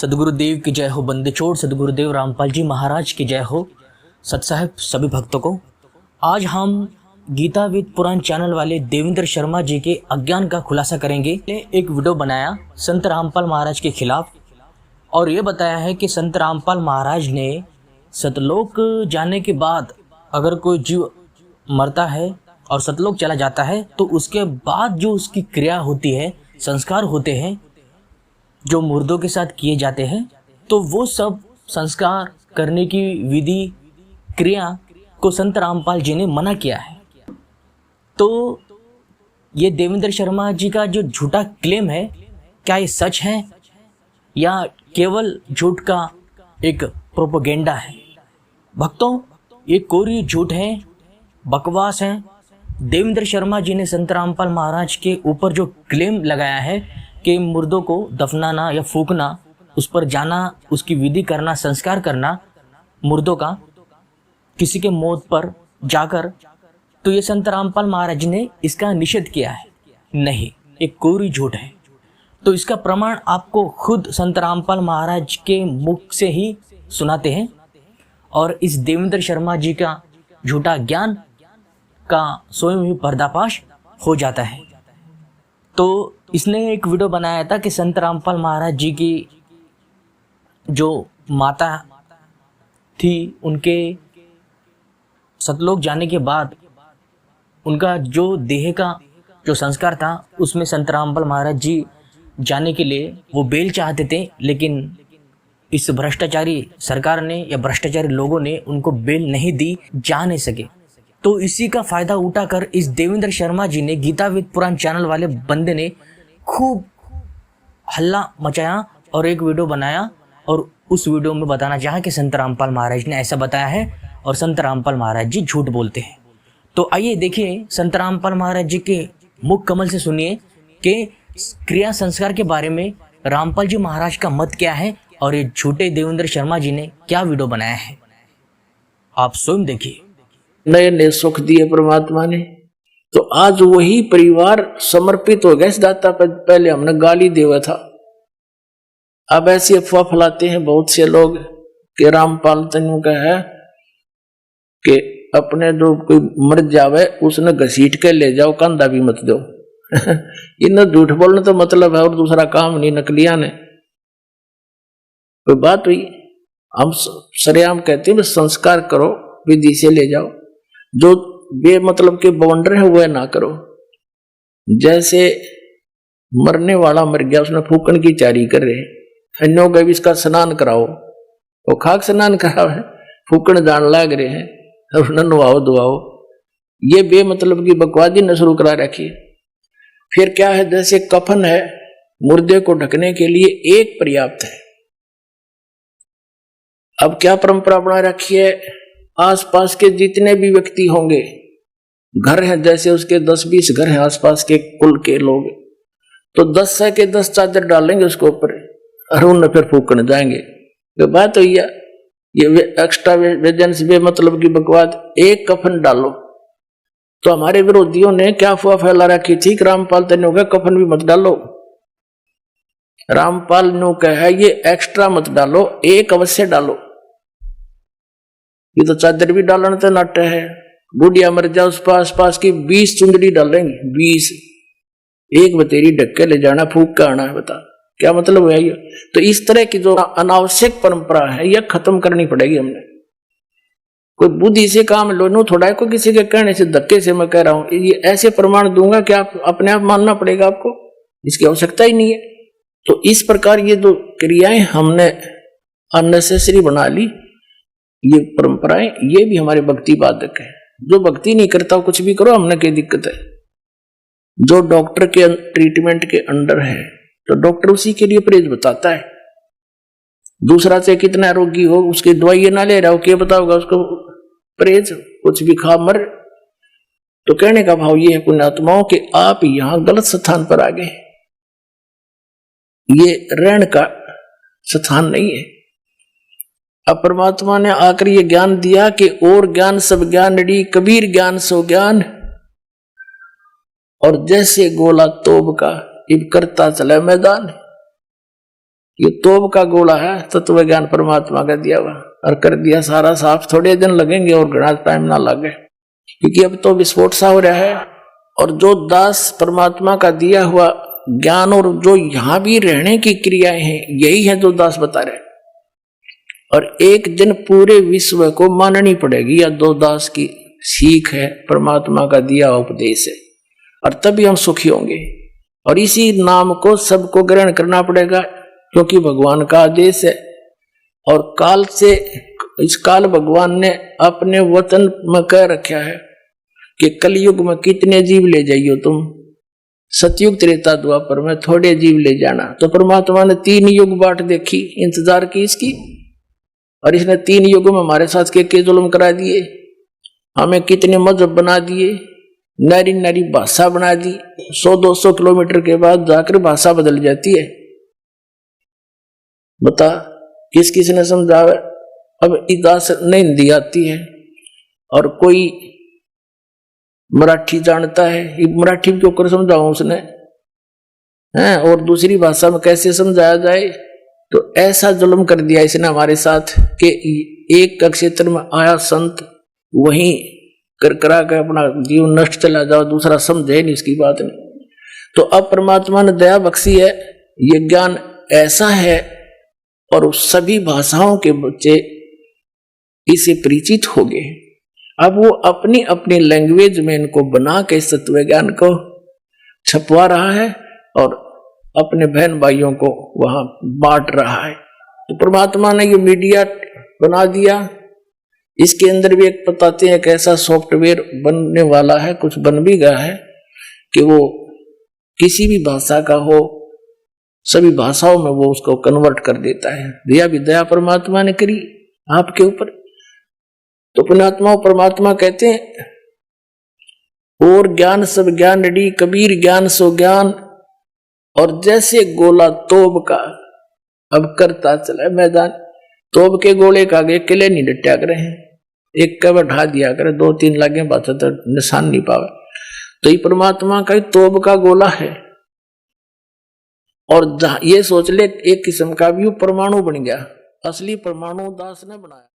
सदगुरुदेव की जय हो। बंदचोड़ सदगुरुदेव रामपाल जी महाराज की जय हो। सत्साहेब सभी भक्तों को आज हम गीता विद पुराण चैनल वाले देवेंद्र शर्मा जी के अज्ञान का खुलासा करेंगे। एक वीडियो बनाया संत रामपाल महाराज के खिलाफ और ये बताया है कि संत रामपाल महाराज ने सतलोक जाने के बाद अगर कोई जीव मरता है और सतलोक चला जाता है तो उसके बाद जो उसकी क्रिया होती है, संस्कार होते हैं जो मुर्दों के साथ किए जाते हैं, तो वो सब संस्कार करने की विधि क्रिया को संत रामपाल जी ने मना किया है। तो ये देवेंद्र शर्मा जी का जो झूठा क्लेम है, क्या ये सच है या केवल झूठ का एक प्रोपेगेंडा है? भक्तों, ये कोरी झूठ है, बकवास है। देवेंद्र शर्मा जी ने संत रामपाल महाराज के ऊपर जो क्लेम लगाया है कि मुर्दों को दफनाना या फूकना, उस पर जाना, उसकी विधि करना, संस्कार करना मुर्दों का किसी के मौत पर जाकर, तो ये संत रामपाल महाराज ने इसका निषेध किया है। नहीं, एक कोरी झूठ है। तो इसका प्रमाण आपको खुद संत रामपाल महाराज के मुख से ही सुनाते हैं और इस देवेंद्र शर्मा जी का झूठा ज्ञान का स्वयं ही पर्दाफाश हो जाता है। तो इसने एक वीडियो बनाया था कि संत रामपाल महाराज जी की जो माता थी, उनके सतलोक जाने के बाद उनका जो देह का जो संस्कार था, उसमें संत रामपाल महाराज जी जाने के लिए वो बेल चाहते थे, लेकिन इस भ्रष्टाचारी सरकार ने या भ्रष्टाचारी लोगों ने उनको बेल नहीं दी, जा नहीं सके। तो इसी का फायदा उठाकर इस देवेंद्र शर्मा जी ने, गीता विद पुराण चैनल वाले बंदे ने खूब हल्ला मचाया और एक वीडियो बनाया और उस वीडियो में बताना चाहा कि संत रामपाल महाराज ने ऐसा बताया है और संत रामपाल महाराज जी झूठ बोलते हैं। तो आइए देखिए, संत रामपाल महाराज जी के मुख कमल से सुनिए कि क्रिया संस्कार के बारे में रामपाल जी महाराज का मत क्या है और ये झूठे देवेंद्र शर्मा जी ने क्या वीडियो बनाया है। आप स्वयं देखिए। नए नए सुख दिए परमात्मा ने, तो आज वही परिवार समर्पित हो गया इस दाता पर। पहले हमने गाली देवा था, अब ऐसी अफवाह फैलाते हैं बहुत से लोग कि रामपाल तनु का है कि अपने जो कोई मर जावे उसने घसीट के ले जाओ, कंधा भी मत दो। इन झूठ बोलने तो मतलब है और दूसरा काम नहीं। नकलिया ने कोई बात हुई, हम सरेआम कहते हैं संस्कार करो, विधि से ले जाओ, जो बे मतलब के बवंडर है वह ना करो। जैसे मरने वाला मर गया, उसने फूकन की तैयारी कर रहे, अन्यों का भी इसका स्नान कराओ, वो खाक स्नान कराओ है, फूकन जान लाग रहे हैं और उन्हें नवाओ दुआओ। ये बे मतलब की बकवादी न शुरू करा रखी। फिर क्या है, जैसे कफन है, मुर्दे को ढकने के लिए एक पर्याप्त है। अब क्या परंपरा बना रखी है, आसपास के जितने भी व्यक्ति होंगे, घर हैं, जैसे उसके 10-20 घर हैं आसपास के कुल के लोग, तो 10 के 10 चादर डालेंगे उसके ऊपर और उन फिर फूकने जाएंगे। तो बात हुई है, ये एक्स्ट्रा वेजेंस बे मतलब की बकवाद। एक कफन डालो, तो हमारे विरोधियों ने क्या अफवाह फैला रखी थी कि रामपाल तनु का कफन भी मत डालो। रामपाल नु कहा ये एक्स्ट्रा मत डालो, एक अवश्य डालो। ये तो चादर भी डालने तो नाटे है। बुढ़िया मर जाओ, उस पास की 20 चुंदड़ी डालेंगे, 20 एक बतेरी ढक के ले जाना, फूक का आना है। बता क्या मतलब है ये? तो इस तरह की जो अनावश्यक परंपरा है यह खत्म करनी पड़ेगी हमने। कोई बुद्धि से काम लो, नो थोड़ा को किसी के कहने से, धक्के से मैं कह रहा हूं, ये ऐसे प्रमाण दूंगा कि आप अपने आप मानना पड़ेगा आपको, इसकी आवश्यकता ही नहीं है। तो इस प्रकार ये जो क्रियाएं हमने अननेसेसरी बना ली, ये परंपराएं, ये भी हमारे भक्ति बाधक है। जो भक्ति नहीं करता कुछ भी करो, हमने क्या दिक्कत है। जो डॉक्टर के ट्रीटमेंट के अंडर है तो डॉक्टर उसी के लिए परहेज बताता है। दूसरा से कितना रोगी हो उसकी दवाई ना ले रहा हो, क्या बताओगा उसको परहेज, कुछ भी खा मर। तो कहने का भाव ये है पुण्यात्माओं कि आप यहां गलत स्थान पर आ गए, ये रहने का स्थान नहीं है। अब परमात्मा ने आकर ये ज्ञान दिया कि और ज्ञान सब ज्ञान डी, कबीर ज्ञान सो ज्ञान, और जैसे गोला तोब का इब करता चला मैदान। ये तोब का गोला है, तत्व ज्ञान परमात्मा का दिया हुआ, और कर दिया सारा साफ। थोड़े दिन लगेंगे और घना टाइम ना लगे, क्योंकि अब तो विस्फोट सा हो रहा है। और जो दास परमात्मा का दिया हुआ ज्ञान और जो यहां भी रहने की क्रियाएं हैं, यही है जो दास बता रहे। और एक दिन पूरे विश्व को माननी पड़ेगी, या दो दास की सीख है, परमात्मा का दिया उपदेश है, और तभी हम सुखी होंगे। और इसी नाम को सबको ग्रहण करना पड़ेगा, क्योंकि भगवान का आदेश है। और काल से इस काल भगवान ने अपने वतन में कह रखा है कि कलयुग में कितने जीव ले जाइयो तुम, सतयुग त्रेता द्वापर में थोड़े जीव ले जाना। तो परमात्मा ने 3 युग बाट देखी, इंतजार की इसकी, और इसने 3 युगों में हमारे साथ के जुल्म करा दिए, हमें कितने मजहब बना दिए, नारी नारी भाषा बना दी। 100-200 किलोमीटर के बाद जाकर भाषा बदल जाती है। बता किस किस ने समझावे। अब इदास नहीं हिंदी आती है, और कोई मराठी जानता है, मराठी क्यों कर समझाऊं उसने हैं, और दूसरी भाषा में कैसे समझाया जाए। तो ऐसा जुल्म कर दिया इसने हमारे साथ कि एक का क्षेत्र में आया संत, वहीं कर करा के अपना जीवन नष्ट चला जाओ, दूसरा समझे नहीं इसकी बात नहीं। तो अब परमात्मा ने दया बख्शी है, ये ज्ञान ऐसा है, और सभी भाषाओं के बच्चे इसे परिचित हो गए। अब वो अपनी अपनी लैंग्वेज में इनको बना के तत्व ज्ञान को छपवा रहा है, और अपने बहन भाइयों को वहां बांट रहा है। तो परमात्मा ने ये मीडिया बना दिया। इसके अंदर भी एक बताते हैं, एक ऐसा सॉफ्टवेयर बनने वाला है, कुछ बन भी गया है, कि वो किसी भी भाषा का हो, सभी भाषाओं में वो उसको कन्वर्ट कर देता है। दया भी दया परमात्मा ने करी आपके ऊपर। तो पुण्यात्मा परमात्मा कहते हैं, और ज्ञान सब ज्ञान डी, कबीर ज्ञान सो ज्ञान। और जैसे गोला तोब का अब करता चला मैदान, तोब के गोले का आगे किले नहीं डटा करे हैं, एक का बढ़ा दिया करे, 2-3 लगे बात तो निशान नहीं पावे। तो ये परमात्मा का तोब का गोला है। और ये सोच ले, एक किस्म का भी परमाणु बन गया, असली परमाणु दास ने बनाया।